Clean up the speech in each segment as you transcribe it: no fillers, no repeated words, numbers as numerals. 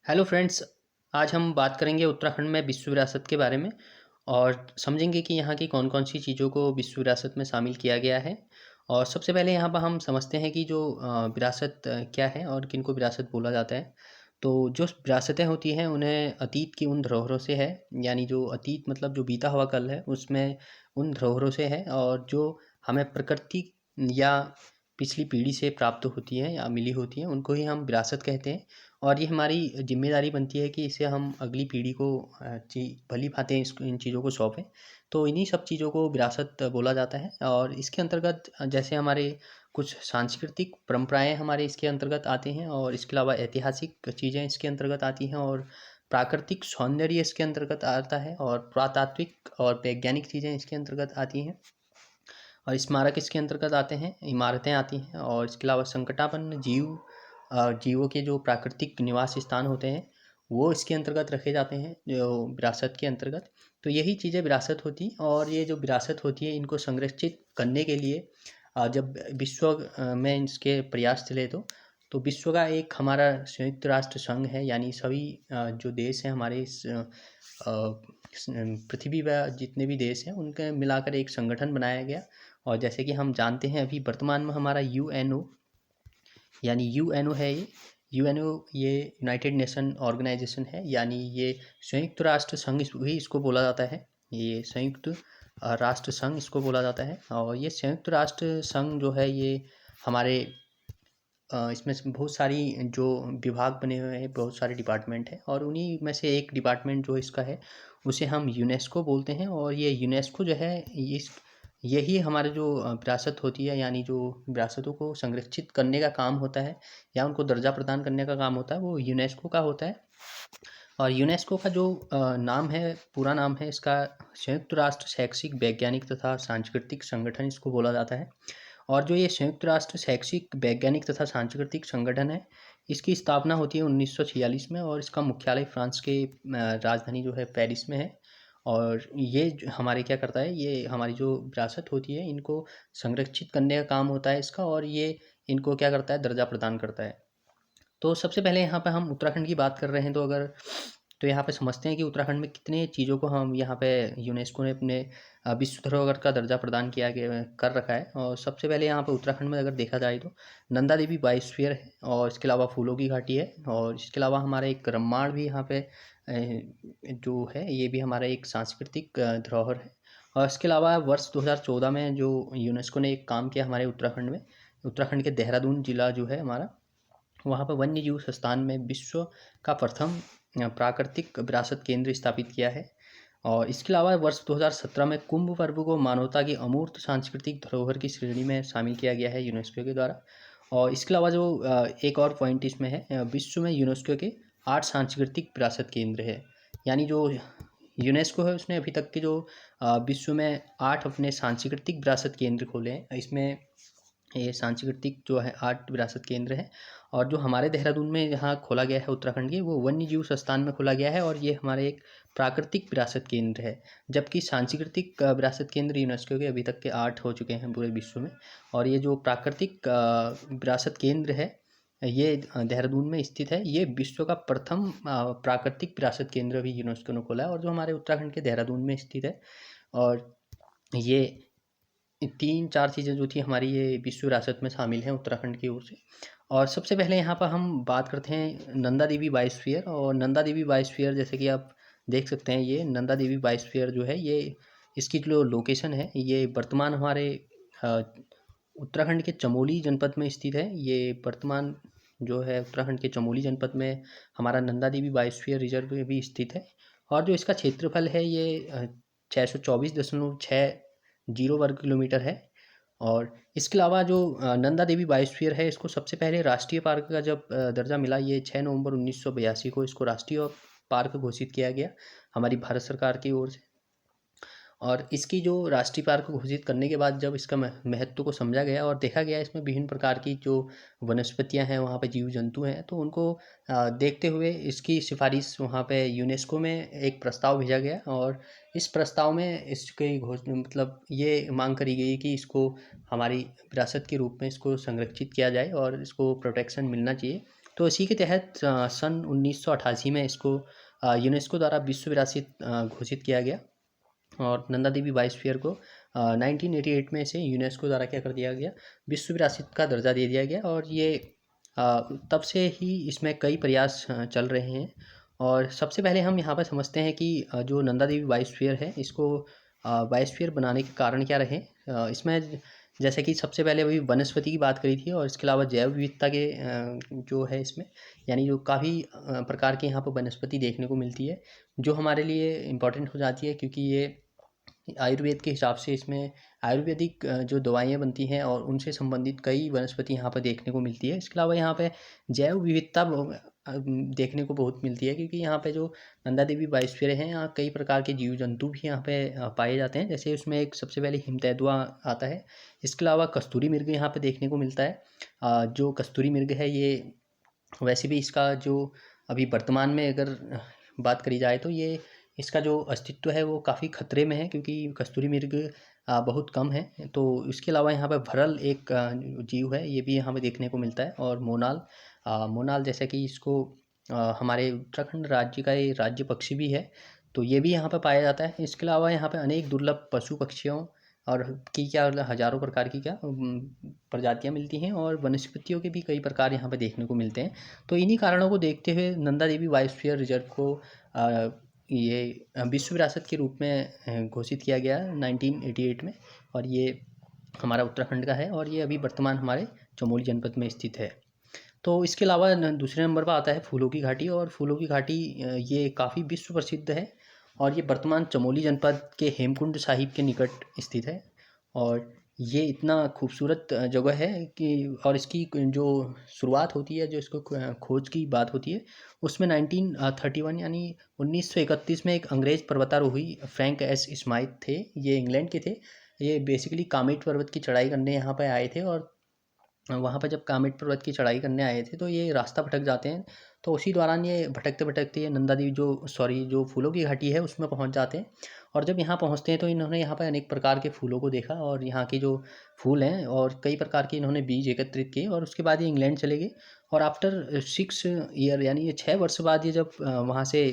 Hello friends. आज हम बात करेंगे उत्तराखंड में विश्व विरासत के बारे में और समझेंगे कि यहाँ की कौन कौन सी चीज़ों को विश्व विरासत में शामिल किया गया है। और सबसे पहले यहाँ पर हम समझते हैं कि जो विरासत क्या है और किन को विरासत बोला जाता है। तो जो विरासतें होती हैं उन्हें अतीत की उन धरोहरों से है, यानी जो अतीत मतलब जो बीता हुआ कल है उसमें उन धरोहरों से है, और जो हमें प्रकृति या पिछली पीढ़ी से प्राप्त होती हैं या मिली होती हैं उनको ही हम विरासत कहते हैं। और ये हमारी ज़िम्मेदारी बनती है कि इसे हम अगली पीढ़ी को ची भली-भाँति इन चीज़ों को सौंपें। तो इन्हीं सब चीज़ों को विरासत बोला जाता है, और इसके अंतर्गत जैसे हमारे कुछ सांस्कृतिक परंपराएँ हमारे इसके अंतर्गत आते हैं, और इसके अलावा ऐतिहासिक चीज़ें इसके अंतर्गत आती हैं, और प्राकृतिक सौंदर्य इसके अंतर्गत आता है, और पुरातात्विक और वैज्ञानिक चीज़ें इसके अंतर्गत आती हैं, और स्मारक इसके अंतर्गत आते हैं, इमारतें आती हैं, और इसके अलावा संकटापन्न जीवों के जो प्राकृतिक निवास स्थान होते हैं वो इसके अंतर्गत रखे जाते हैं जो विरासत के अंतर्गत। तो यही चीज़ें विरासत होती, और ये जो विरासत होती है इनको संरक्षित करने के लिए जब विश्व में इसके प्रयास चले तो विश्व का एक हमारा संयुक्त राष्ट्र संघ है, यानी सभी जो देश हैं हमारे इस पृथ्वी पर जितने भी देश हैं उनके मिलाकर एक संगठन बनाया गया। और जैसे कि हम जानते हैं अभी वर्तमान में हमारा यूएनओ, यानी यूएनओ है ये। यूएनओ ये यूनाइटेड नेशन ऑर्गेनाइजेशन है, यानी ये संयुक्त राष्ट्र संघ भी इसको बोला जाता है। ये संयुक्त राष्ट्र संघ इसको बोला जाता है। और ये संयुक्त राष्ट्र संघ जो है ये हमारे इसमें से बहुत सारी जो विभाग बने हुए हैं, बहुत सारे डिपार्टमेंट हैं, और उन्हीं में से एक डिपार्टमेंट जो इसका है उसे हम यूनेस्को बोलते हैं। और ये यूनेस्को जो है इस यही हमारे जो विरासत होती है, यानी जो विरासतों को संरक्षित करने का काम होता है या उनको दर्जा प्रदान करने का काम होता है वो यूनेस्को का होता है। और यूनेस्को का जो नाम है, पूरा नाम है इसका संयुक्त राष्ट्र शैक्षिक वैज्ञानिक तथा सांस्कृतिक संगठन इसको बोला जाता है। और जो ये संयुक्त राष्ट्र शैक्षिक वैज्ञानिक तथा सांस्कृतिक संगठन है इसकी स्थापना होती है 1946 में, और इसका मुख्यालय फ्रांस के राजधानी जो है पेरिस में है। और ये हमारे क्या करता है, ये हमारी जो विरासत होती है इनको संरक्षित करने का काम होता है इसका, और ये इनको क्या करता है, दर्जा प्रदान करता है। तो सबसे पहले यहाँ पे हम उत्तराखंड की बात कर रहे हैं तो यहाँ पे समझते हैं कि उत्तराखंड में कितने चीज़ों को हम यहाँ पे यूनेस्को ने अपने विश्व धरोहर का दर्जा प्रदान किया गया कर रखा है। और सबसे पहले यहाँ पे उत्तराखंड में अगर देखा जाए तो नंदा देवी बायोस्फीयर है, और इसके अलावा फूलों की घाटी है, और इसके अलावा हमारा एक रम्माण भी यहाँ पे जो है ये भी हमारा एक सांस्कृतिक धरोहर है। और इसके अलावा वर्ष 2014 में जो यूनेस्को ने एक काम किया हमारे उत्तराखंड में, उत्तराखंड के देहरादून जिला जो है हमारा, वहाँ पर वन्य जीव संस्थान में विश्व का प्रथम प्राकृतिक विरासत केंद्र स्थापित किया है। और इसके अलावा वर्ष 2017 में कुंभ पर्व को मानवता की अमूर्त सांस्कृतिक धरोहर की श्रेणी में शामिल किया गया है यूनेस्को के द्वारा। और इसके अलावा जो एक और पॉइंट इसमें है, विश्व में यूनेस्को के 8 सांस्कृतिक विरासत केंद्र है। यानी जो यूनेस्को है उसने अभी तक के जो विश्व में 8 अपने सांस्कृतिक विरासत केंद्र खोले हैं। इसमें ये सांस्कृतिक जो है 8 विरासत केंद्र हैं। और जो हमारे देहरादून में यहाँ खोला गया है उत्तराखंड के, वो वन्य जीव संस्थान में खोला गया है, और ये हमारे एक प्राकृतिक विरासत केंद्र है। जबकि सांस्कृतिक विरासत केंद्र यूनेस्को के अभी तक के 8 हो चुके हैं पूरे विश्व में। और ये जो प्राकृतिक विरासत केंद्र है ये देहरादून में स्थित है। ये विश्व का प्रथम प्राकृतिक विरासत केंद्र भी यूनेस्को ने खोला है, और जो हमारे उत्तराखंड के देहरादून में स्थित है। और ये 3-4 चीज़ें जो थी हमारी ये विश्व विरासत में शामिल हैं उत्तराखंड की ओर से। और सबसे पहले यहाँ पर हम बात करते हैं नंदा देवी बायोस्फीयर। और नंदा देवी बायोस्फीयर जैसे कि आप देख सकते हैं, ये नंदा देवी बायोस्फीयर जो है ये इसकी जो लोकेशन है ये वर्तमान हमारे अ, उत्तराखंड के चमोली जनपद में स्थित है। ये वर्तमान जो है उत्तराखंड के चमोली जनपद में हमारा नंदा देवी बायोस्फीयर रिजर्व भी स्थित है। और जो इसका क्षेत्रफल है ये 624.6 वर्ग किलोमीटर है। और इसके अलावा जो नंदा देवी बायोस्फीयर है इसको सबसे पहले राष्ट्रीय पार्क का जब दर्जा मिला, ये 6 नवंबर 1982 को इसको राष्ट्रीय पार्क घोषित किया गया हमारी भारत सरकार की ओर से। और इसकी जो राष्ट्रीय पार्क घोषित करने के बाद जब इसका महत्व को समझा गया और देखा गया इसमें विभिन्न प्रकार की जो वनस्पतियां हैं, वहाँ पे जीव जंतु हैं, तो उनको देखते हुए इसकी सिफारिश वहाँ पे यूनेस्को में एक प्रस्ताव भेजा गया। और इस प्रस्ताव में इसकी घोषणा मतलब ये मांग करी गई कि इसको हमारी विरासत के रूप में इसको संरक्षित किया जाए और इसको प्रोटेक्शन मिलना चाहिए। तो इसी के तहत सन 1988 में इसको यूनेस्को द्वारा विश्व विरासत घोषित किया गया और नंदा देवी बायोस्फीयर को 1988 में इसे यूनेस्को द्वारा क्या कर दिया गया, विश्व विरासत का दर्जा दे दिया गया। और ये तब से ही इसमें कई प्रयास चल रहे हैं। और सबसे पहले हम यहाँ पर समझते हैं कि जो नंदा देवी बायोस्फीयर है इसको बायोस्फीयर बनाने के कारण क्या रहे। इसमें जैसे कि सबसे पहले अभी वनस्पति की बात करी थी और इसके अलावा जैव विविधता के जो है इसमें, यानी जो काफ़ी प्रकार के यहाँ पर वनस्पति देखने को मिलती है जो हमारे लिए इम्पॉर्टेंट हो जाती है, क्योंकि ये आयुर्वेद के हिसाब से इसमें आयुर्वेदिक जो दवाइयाँ बनती हैं और उनसे संबंधित कई वनस्पति यहाँ पर देखने को मिलती है। इसके अलावा यहाँ पे जैव विविधता देखने को बहुत मिलती है, क्योंकि यहाँ पे जो नंदा देवी बायोस्फीयर है यहाँ कई प्रकार के जीव जंतु भी यहाँ पे पाए जाते हैं। जैसे उसमें एक सबसे पहले हिमतेंदुआ आता है। इसके अलावा कस्तूरी मृग यहाँ पे देखने को मिलता है। जो कस्तूरी मृग है ये वैसे भी इसका जो अभी वर्तमान में अगर बात करी जाए तो ये इसका जो अस्तित्व है वो काफ़ी खतरे में है, क्योंकि कस्तूरी मृग बहुत कम है। तो इसके अलावा यहाँ पर भरल एक जीव है, ये भी यहाँ पे देखने को मिलता है। और मोनाल, मोनाल जैसे कि इसको हमारे उत्तराखंड राज्य का ये राज्य पक्षी भी है, तो ये भी यहाँ पर पाया जाता है। इसके अलावा यहाँ पे अनेक दुर्लभ पशु पक्षियों और की क्या हज़ारों प्रकार की क्या प्रजातियाँ मिलती हैं और वनस्पतियों के भी कई प्रकार यहाँ पे देखने को मिलते हैं। तो इन्हीं कारणों को देखते हुए नंदा देवी बायोस्फीयर रिजर्व को ये विश्व विरासत के रूप में घोषित किया गया 1988 में। और ये हमारा उत्तराखंड का है और ये अभी वर्तमान हमारे चमोली जनपद में स्थित है। तो इसके अलावा दूसरे नंबर पर आता है फूलों की घाटी। और फूलों की घाटी ये काफ़ी विश्व प्रसिद्ध है और ये वर्तमान चमोली जनपद के हेमकुंड साहिब के निकट स्थित है। और ये इतना खूबसूरत जगह है कि और इसकी जो शुरुआत होती है, जो इसको खोज की बात होती है, उसमें 1931 यानी 1931 में एक अंग्रेज़ पर्वतारोही फ्रैंक एस स्माइथ थे। ये इंग्लैंड के थे। ये बेसिकली कामेट पर्वत की चढ़ाई करने यहाँ पर आए थे और वहाँ पर जब कामेट पर्वत की चढ़ाई करने आए थे तो ये रास्ता भटक जाते हैं। तो उसी दौरान ये भटकते भटकते ये नंदा देवी जो फूलों की घाटी है उसमें पहुँच जाते हैं। और जब यहाँ पहुँचते हैं तो इन्होंने यहाँ पर अनेक प्रकार के फूलों को देखा और यहाँ के जो फूल हैं और कई प्रकार के इन्होंने बीज एकत्रित किए और उसके बाद ये इंग्लैंड चले गए। और आफ्टर 6 ईयर यानी ये 6 वर्ष बाद ये जब वहाँ से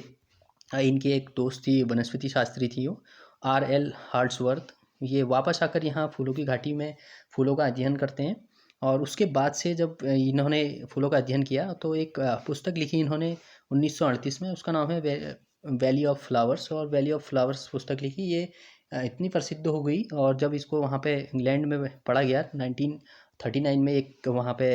इनकी एक दोस्त थी, वनस्पति शास्त्री थी वो R.L. हार्ट्सवर्थ, ये वापस आकर यहाँ फूलों की घाटी में फूलों का अध्ययन करते हैं। और उसके बाद से जब इन्होंने फूलों का अध्ययन किया तो एक पुस्तक लिखी इन्होंने 1938 में, उसका नाम है वैली ऑफ फ्लावर्स। और वैली ऑफ फ्लावर्स पुस्तक लिखी, ये इतनी प्रसिद्ध हो गई और जब इसको वहाँ पे इंग्लैंड में पढ़ा गया 1939 में, एक वहाँ पे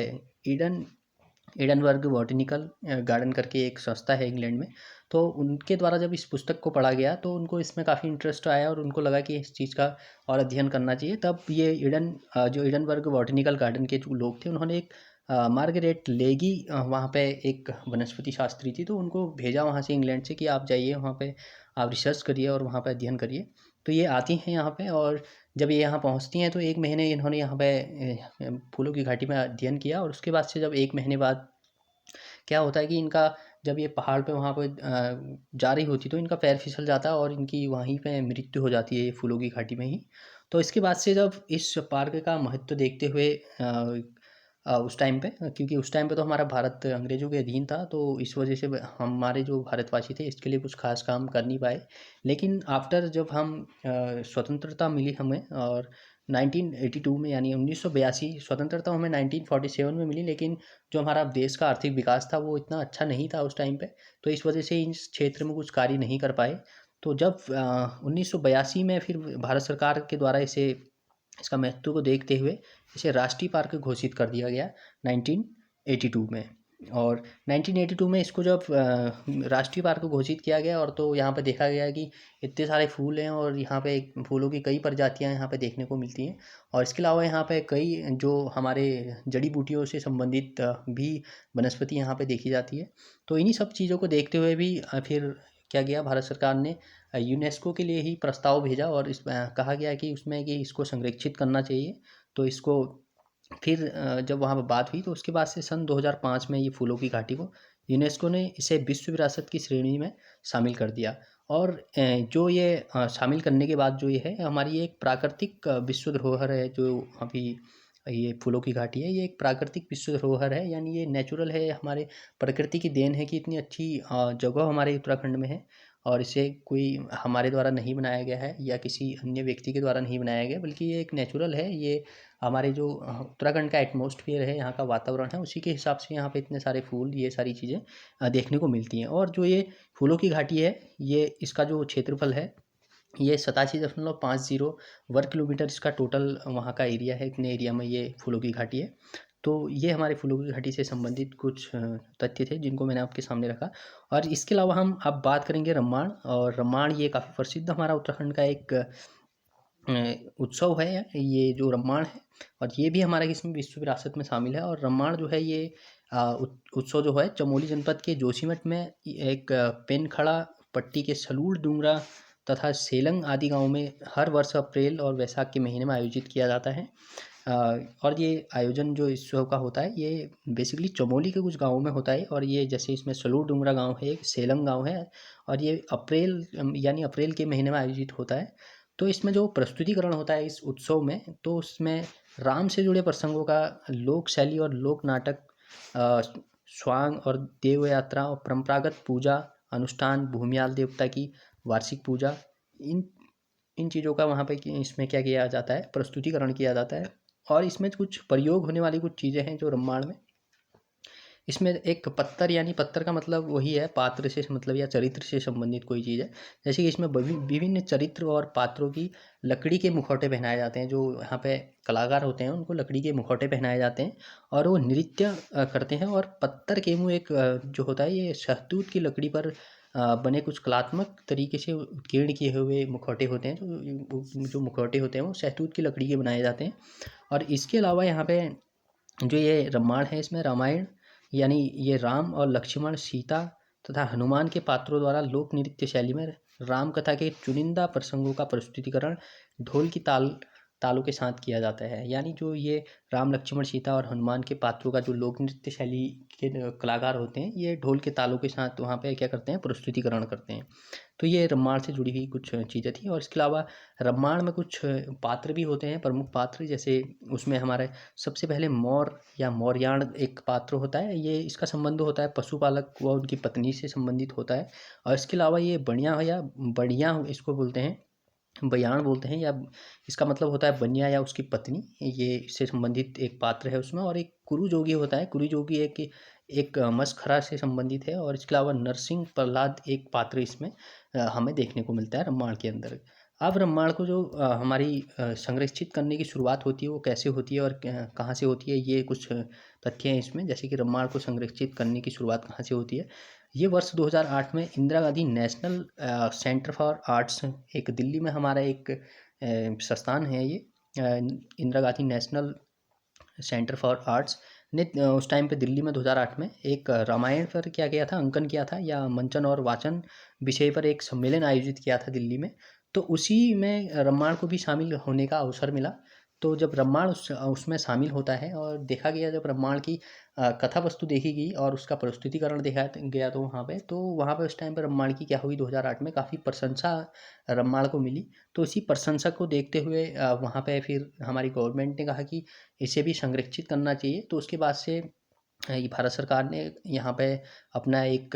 एडनबर्ग बॉटनिकल गार्डन करके एक संस्था है इंग्लैंड में, तो उनके द्वारा जब इस पुस्तक को पढ़ा गया तो उनको इसमें काफ़ी इंटरेस्ट आया और उनको लगा कि इस चीज़ का और अध्ययन करना चाहिए। तब ये जो एडनबर्ग बॉटनिकल गार्डन के जो लोग थे उन्होंने एक मार्गरेट लेगी वहाँ पे एक वनस्पति शास्त्री थी, तो उनको भेजा वहाँ से इंग्लैंड से कि आप जाइए वहाँ पे, आप रिसर्च करिए और वहाँ पे अध्ययन करिए। तो ये आती हैं यहाँ पे और जब ये यहाँ पहुँचती हैं तो 1 महीने इन्होंने यहाँ पे फूलों की घाटी में अध्ययन किया। और उसके बाद से जब 1 महीने बाद क्या होता है कि इनका जब ये पहाड़ पे वहाँ पे जा रही होती तो इनका पैर फिसल जाता है और इनकी वहीं पे मृत्यु हो जाती है ये फूलों की घाटी में ही। तो इसके बाद से जब इस पार्क का महत्व देखते हुए उस टाइम पे, क्योंकि उस टाइम पे तो हमारा भारत अंग्रेज़ों के अधीन था, तो इस वजह से हमारे जो भारतवासी थे इसके लिए कुछ खास काम कर नहीं पाए। लेकिन आफ्टर जब हम स्वतंत्रता मिली हमें और 1982 में यानी 1982, स्वतंत्रता हमें 1947 में मिली, लेकिन जो हमारा देश का आर्थिक विकास था वो इतना अच्छा नहीं था उस टाइम पे, तो इस वजह से इस क्षेत्र में कुछ कार्य नहीं कर पाए। तो जब 1982 में फिर भारत सरकार के द्वारा इसका महत्व को देखते हुए इसे राष्ट्रीय पार्क घोषित कर दिया गया 1982 में। और 1982 में इसको जब राष्ट्रीय पार्क घोषित किया गया और तो यहाँ पे देखा गया कि इतने सारे फूल हैं और यहाँ पे फूलों की कई प्रजातियाँ यहाँ पे देखने को मिलती हैं। और इसके अलावा यहाँ पे कई जो हमारे जड़ी बूटियों से संबंधित भी वनस्पति यहाँ पे देखी जाती है। तो इन्हीं सब चीज़ों को देखते हुए भी फिर क्या किया, भारत सरकार ने यूनेस्को के लिए ही प्रस्ताव भेजा और कहा गया कि उसमें कि इसको संरक्षित करना चाहिए। तो इसको फिर जब वहाँ पर बात हुई तो उसके बाद से सन 2005 में ये फूलों की घाटी को यूनेस्को ने इसे विश्व विरासत की श्रेणी में शामिल कर दिया। और जो ये शामिल करने के बाद जो ये है हमारी एक प्राकृतिक विश्व धरोहर है जो अभी ये फूलों की घाटी है, ये एक प्राकृतिक विश्व धरोहर है, यानी ये नेचुरल है, हमारे प्रकृति की देन है कि इतनी अच्छी जगह हमारे उत्तराखंड में है और इसे कोई हमारे द्वारा नहीं बनाया गया है या किसी अन्य व्यक्ति के द्वारा नहीं बनाया गया, बल्कि ये एक नेचुरल है। ये हमारे जो उत्तराखंड का एटमॉस्फेयर है, यहाँ का वातावरण है, उसी के हिसाब से यहाँ पे इतने सारे फूल, ये सारी चीज़ें देखने को मिलती हैं। और जो ये फूलों की घाटी है, ये इसका जो क्षेत्रफल है ये 87.50 वर्ग किलोमीटर इसका टोटल वहाँ का एरिया है, इतने एरिया में ये फूलों की घाटी है। तो ये हमारे फूलों की घाटी से संबंधित कुछ तथ्य थे जिनको मैंने आपके सामने रखा। और इसके अलावा हम अब बात करेंगे रम्माण, और रम्माण ये काफ़ी प्रसिद्ध हमारा उत्तराखंड का एक उत्सव है ये जो रम्माण है, और ये भी हमारा इसमें विश्व विरासत में शामिल है। और रम्माण जो है ये उत्सव जो है चमोली जनपद के जोशीमठ में एक पेनखड़ा पट्टी के सलूड़ डूंगरा तथा सेलंग आदि गाँव में हर वर्ष अप्रैल और वैशाख के महीने में आयोजित किया जाता है। और ये आयोजन जो इस उत्सव का होता है ये बेसिकली चमोली के कुछ गाँवों में होता है, और ये जैसे इसमें सलूड़ डूंगरा गाँव है, एक सेलंग गाँव है, और ये अप्रैल यानी अप्रैल के महीने में आयोजित होता है। तो इसमें जो प्रस्तुतिकरण होता है इस उत्सव में, तो उसमें राम से जुड़े प्रसंगों का लोक शैली और लोक नाटक, स्वांग और देव यात्रा और परंपरागत पूजा अनुष्ठान, भूमियाल देवता की वार्षिक पूजा, इन इन चीज़ों का वहाँ पे इसमें क्या किया जाता है, प्रस्तुतिकरण किया जाता है। और इसमें कुछ प्रयोग होने वाली कुछ चीज़ें हैं जो रम्माण में, इसमें एक पत्तर, यानी पत्तर का मतलब वही है पात्र से मतलब या चरित्र से संबंधित कोई चीज़ है। जैसे कि इसमें विभिन्न चरित्र और पात्रों की लकड़ी के मुखौटे पहनाए जाते हैं, जो यहाँ पे कलाकार होते हैं उनको लकड़ी के मुखौटे पहनाए जाते हैं और वो नृत्य करते हैं। और पत्तर के मुँह एक जो होता है ये शहतूत की लकड़ी पर बने कुछ कलात्मक तरीके से उत्कीर्ण किए हुए मुखौटे होते हैं, जो मुखौटे होते हैं वो शहतूत की लकड़ी के बनाए जाते हैं। और इसके अलावा यहाँ पे जो ये रामायण है, इसमें रामायण यानी ये राम और लक्ष्मण, सीता तथा हनुमान के पात्रों द्वारा लोक नृत्य शैली में राम कथा के चुनिंदा प्रसंगों का प्रस्तुतिकरण ढोल की तालों के साथ किया जाता है। यानी जो ये राम, लक्ष्मण, सीता और हनुमान के पात्रों का जो लोक नृत्य शैली के कलाकार होते हैं, ये ढोल के तालों के साथ वहाँ पे क्या करते हैं, प्रस्तुतिकरण करते हैं। तो ये रामायण से जुड़ी हुई कुछ चीज़ें थी। और इसके अलावा रामायण में कुछ पात्र भी होते हैं, प्रमुख पात्र, जैसे उसमें हमारे सबसे पहले मोर या मोरयाण एक पात्र होता है। ये इसका संबंध होता है पशुपालक व उनकी पत्नी से संबंधित होता है। और इसके अलावा ये बढ़िया या बढ़िया इसको बोलते हैं, बयान बोलते हैं, या इसका मतलब होता है बनिया या उसकी पत्नी, ये इससे संबंधित एक पात्र है उसमें। और एक कुरु जोगी होता है, कुरु जोगी एक मशखरा से संबंधित है। और इसके अलावा नरसिंह प्रहलाद एक पात्र इसमें हमें देखने को मिलता है रामायण के अंदर। अब रामायण को जो हमारी संरक्षित करने की शुरुआत होती है वो कैसे होती है और कहाँ से होती है, ये कुछ तथ्य हैं इसमें। जैसे कि रामायण को संरक्षित करने की शुरुआत कहाँ से होती है, ये वर्ष 2008 में Indira Gandhi national centre for arts, एक दिल्ली में हमारा एक संस्थान है ये, Indira Gandhi national centre for arts ने उस टाइम पे दिल्ली में 2008 में एक रामायण पर क्या किया था, अंकन किया था, या मंचन और वाचन विषय पर एक सम्मेलन आयोजित किया था दिल्ली में। तो उसी में रामायण को भी शामिल होने का अवसर मिला। तो जब रामायण उसमें शामिल होता है और देखा गया, जब रामायण की कथा वस्तु देखी गई और उसका प्रस्तुतिकरण देखा गया, तो वहाँ पे उस टाइम पर रामायण की क्या हुई, 2008 में काफ़ी प्रशंसा रामायण को मिली। तो इसी प्रशंसा को देखते हुए वहाँ पे फिर हमारी गवर्नमेंट ने कहा कि इसे भी संरक्षित करना चाहिए। तो उसके बाद से ये भारत सरकार ने यहाँ पे अपना एक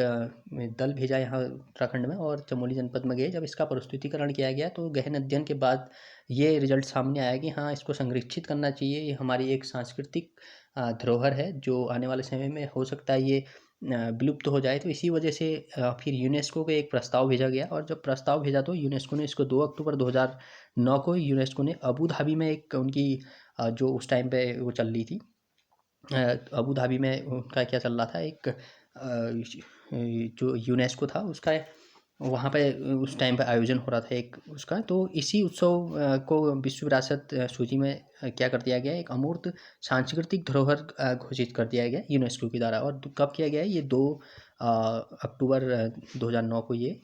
दल भेजा यहाँ उत्तराखंड में, और चमोली जनपद में गए। जब इसका प्रस्तुतिकरण किया गया तो गहन अध्ययन के बाद ये रिजल्ट सामने आया कि हाँ, इसको संरक्षित करना चाहिए। ये हमारी एक सांस्कृतिक धरोहर है जो आने वाले समय में हो सकता है ये विलुप्त हो जाए। तो इसी वजह से फिर यूनेस्को को एक प्रस्ताव भेजा गया, और जब प्रस्ताव भेजा तो यूनेस्को ने इसको 2 अक्टूबर 2009 को यूनेस्को ने अबू धाबी में एक उनकी जो उस टाइम पे वो चल रही थी, अबू धाबी में उनका क्या चल रहा था, एक जो यूनेस्को था उसका वहाँ पे उस टाइम पे आयोजन हो रहा था एक उसका। तो इसी उत्सव को विश्व विरासत सूची में क्या कर दिया गया, एक अमूर्त सांस्कृतिक धरोहर घोषित कर दिया गया यूनेस्को के द्वारा। और कब किया गया है, ये 2 अक्टूबर 2009 को ये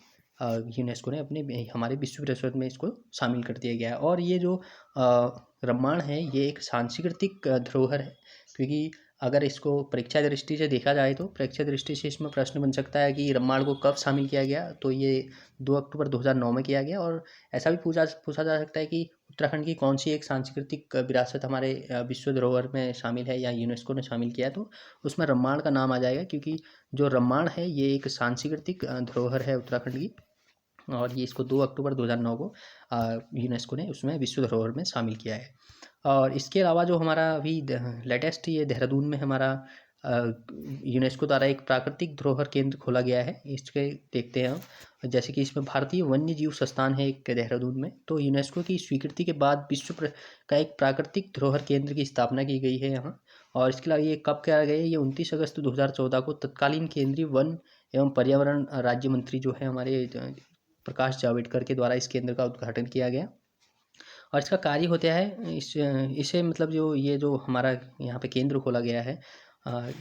यूनेस्को ने अपने हमारे विश्व विरासत में इसको शामिल कर दिया गया है। और ये जो रामायण है ये एक सांस्कृतिक धरोहर है, क्योंकि अगर इसको परीक्षा दृष्टि से देखा जाए तो परीक्षा दृष्टि से इसमें प्रश्न बन सकता है कि रामायण को कब शामिल किया गया, तो ये 2 अक्टूबर 2009 में किया गया। और ऐसा भी पूछा जा सकता है कि उत्तराखंड की कौन सी एक सांस्कृतिक विरासत हमारे विश्व धरोहर में शामिल है या यूनेस्को ने शामिल किया है, तो उसमें रम्माण का नाम आ जाएगा, क्योंकि जो रम्माण है ये एक सांस्कृतिक धरोहर है उत्तराखंड की, और ये इसको 2 अक्टूबर 2009 को यूनेस्को ने उसमें विश्व धरोहर में शामिल किया है। और इसके अलावा जो हमारा अभी लेटेस्ट ये देहरादून में हमारा यूनेस्को द्वारा एक प्राकृतिक धरोहर केंद्र खोला गया है, इसके देखते हैं हम। जैसे कि इसमें भारतीय वन्य जीव संस्थान है एक देहरादून में, तो यूनेस्को की स्वीकृति के बाद का एक प्राकृतिक धरोहर केंद्र की स्थापना की गई है यहाँ। और इसके अलावा ये कब किया गया है, ये 29 अगस्त 2014 को तत्कालीन केंद्रीय वन एवं पर्यावरण राज्य मंत्री जो है हमारे प्रकाश जावड़ेकर के द्वारा इस केंद्र का उद्घाटन किया गया। और इसका कार्य होता है इसे मतलब जो हमारा यहाँ पे केंद्र खोला गया है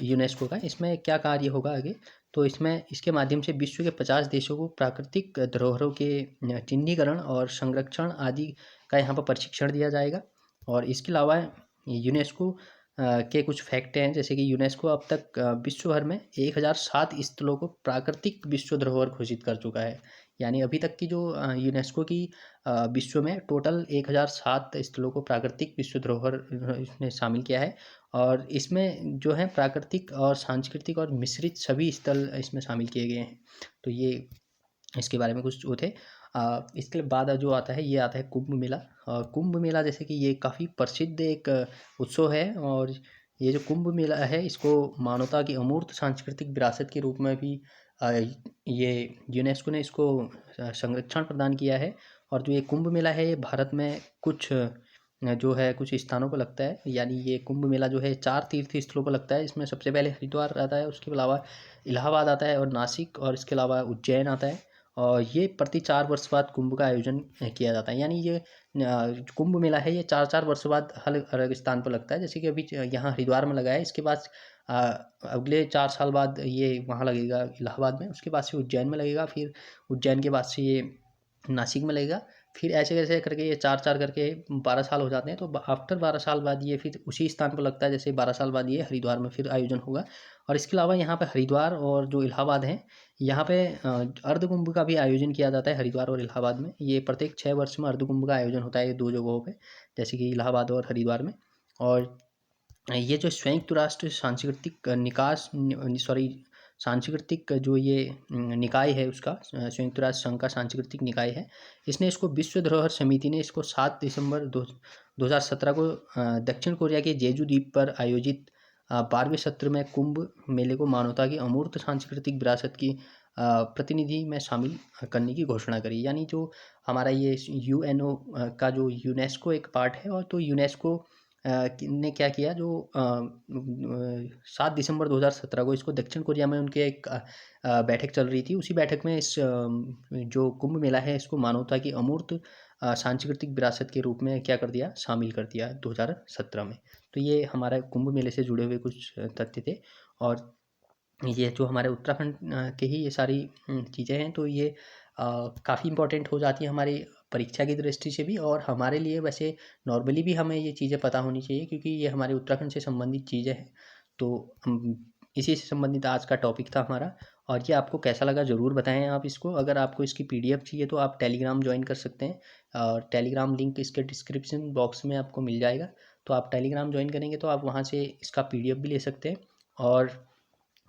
यूनेस्को का, इसमें क्या कार्य होगा आगे, तो इसमें इसके माध्यम से विश्व के 50 देशों को प्राकृतिक धरोहरों के चिन्हीकरण और संरक्षण आदि का यहाँ पर प्रशिक्षण दिया जाएगा। और इसके अलावा यूनेस्को के कुछ फैक्ट हैं, जैसे कि यूनेस्को अब तक विश्व भर में 1007 स्थलों को प्राकृतिक विश्व धरोहर घोषित कर चुका है। यानी अभी तक की जो यूनेस्को की विश्व में टोटल 1007 स्थलों को प्राकृतिक विश्व धरोहर इसने शामिल किया है। और इसमें जो है प्राकृतिक और सांस्कृतिक और मिश्रित सभी स्थल इसमें शामिल किए गए हैं। तो ये इसके बारे में कुछ वो थे। इसके बाद जो आता है ये आता है कुंभ मेला। कुंभ मेला जैसे कि ये काफ़ी प्रसिद्ध एक उत्सव है, और ये जो कुंभ मेला है इसको मानवता की अमूर्त सांस्कृतिक विरासत के रूप में भी ये यूनेस्को ने इसको संरक्षण प्रदान किया है। और जो ये कुंभ मेला है ये भारत में कुछ जो है कुछ स्थानों पर लगता है। यानी ये कुंभ मेला जो है 4 तीर्थ स्थलों पर लगता है। इसमें सबसे पहले हरिद्वार आता है, उसके अलावा इलाहाबाद आता है और नासिक, और इसके अलावा उज्जैन आता है। और ये प्रति 4 वर्ष बाद कुंभ का आयोजन किया जाता है। यानी ये कुंभ मेला है ये 4-4 वर्ष बाद अलग अलग स्थान पर लगता है। जैसे कि अभी यहाँ हरिद्वार में लगा है, इसके बाद अगले 4 साल बाद ये वहाँ लगेगा इलाहाबाद में, उसके बाद से उज्जैन में लगेगा, फिर उज्जैन के बाद से ये नासिक में लगेगा, फिर ऐसे ऐसे करके ये 4-4 करके 12 साल हो जाते हैं। तो आफ्टर 12 साल बाद ये फिर उसी स्थान पर लगता है, जैसे 12 साल बाद ये हरिद्वार में फिर आयोजन होगा। और इसके अलावा यहाँ पे हरिद्वार और जो इलाहाबाद है यहाँ पे अर्ध कुंभ का भी आयोजन किया जाता है हरिद्वार और इलाहाबाद में। ये प्रत्येक 6 वर्ष में अर्ध कुंभ का आयोजन होता है ये 2 जगहों पे, जैसे कि इलाहाबाद और हरिद्वार में। और ये जो संयुक्त राष्ट्र सांस्कृतिक सांस्कृतिक जो ये निकाय है उसका संयुक्त राष्ट्र संघ का सांस्कृतिक निकाय है, इसने इसको विश्व धरोहर समिति ने इसको 7 दिसंबर 2017 को दक्षिण कोरिया के जेजू द्वीप पर आयोजित 12वें सत्र में कुंभ मेले को मानवता की अमूर्त सांस्कृतिक विरासत की प्रतिनिधि में शामिल करने की घोषणा करी। यानी जो हमारा ये यूएनओ का जो यूनेस्को एक पार्ट है, और तो यूनेस्को ने क्या किया, जो 7 दिसंबर 2017 को इसको दक्षिण कोरिया में उनके एक बैठक चल रही थी, उसी बैठक में इस जो कुंभ मेला है इसको मानवता की अमूर्त सांस्कृतिक विरासत के रूप में क्या कर दिया, शामिल कर दिया 2017 में। तो ये हमारा कुंभ मेले से जुड़े हुए कुछ तथ्य थे। और ये जो हमारे उत्तराखंड के ही ये सारी चीज़ें हैं, तो ये काफ़ी इम्पोर्टेंट हो जाती है हमारी परीक्षा की दृष्टि से भी, और हमारे लिए वैसे नॉर्मली भी हमें ये चीज़ें पता होनी चाहिए, क्योंकि ये हमारे उत्तराखंड से संबंधित चीज़ें हैं। तो इसी से संबंधित आज का टॉपिक था हमारा। और ये आपको कैसा लगा ज़रूर बताएं आप इसको। अगर आपको इसकी पीडीएफ चाहिए तो आप टेलीग्राम ज्वाइन कर सकते हैं, और टेलीग्राम लिंक इसके डिस्क्रिप्शन बॉक्स में आपको मिल जाएगा। तो आप टेलीग्राम ज्वाइन करेंगे तो आप वहाँ से इसका पीडीएफ भी ले सकते हैं। और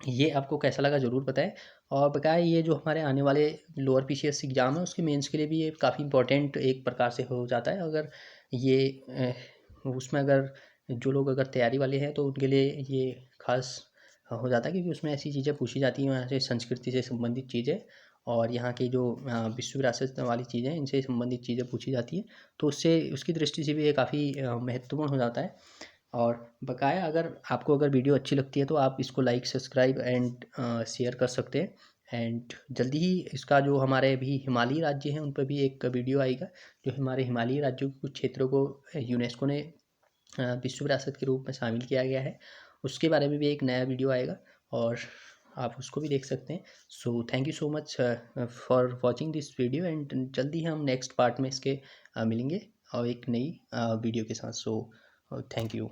ये आपको कैसा लगा ज़रूर बताएं। और बकाया ये जो हमारे आने वाले लोअर पीसीएस एग्ज़ाम है उसके मेंस के लिए भी ये काफ़ी इंपॉर्टेंट एक प्रकार से हो जाता है। अगर ये उसमें अगर जो लोग अगर तैयारी वाले हैं तो उनके लिए ये खास हो जाता है, क्योंकि उसमें ऐसी चीज़ें पूछी जाती हैं यहाँ से संस्कृति से संबंधित चीज़ें, और यहाँ की जो विश्व विरासत वाली चीज़ें इनसे संबंधित चीज़ें पूछी जाती हैं। तो उससे उसकी दृष्टि से भी ये काफ़ी महत्वपूर्ण हो जाता है। और बकाया अगर आपको अगर वीडियो अच्छी लगती है तो आप इसको लाइक सब्सक्राइब एंड शेयर कर सकते हैं। एंड जल्दी ही इसका जो हमारे अभी हिमालयी राज्य हैं उन पर भी एक वीडियो आएगा, जो हमारे हिमालयी राज्यों के कुछ क्षेत्रों को यूनेस्को ने विश्व विरासत के रूप में शामिल किया गया है, उसके बारे में भी एक नया वीडियो आएगा, और आप उसको भी देख सकते हैं। So thank you so much for watching this video, and जल्दी ही हम नेक्स्ट पार्ट में इसके मिलेंगे और एक नई वीडियो के साथ। So thank you.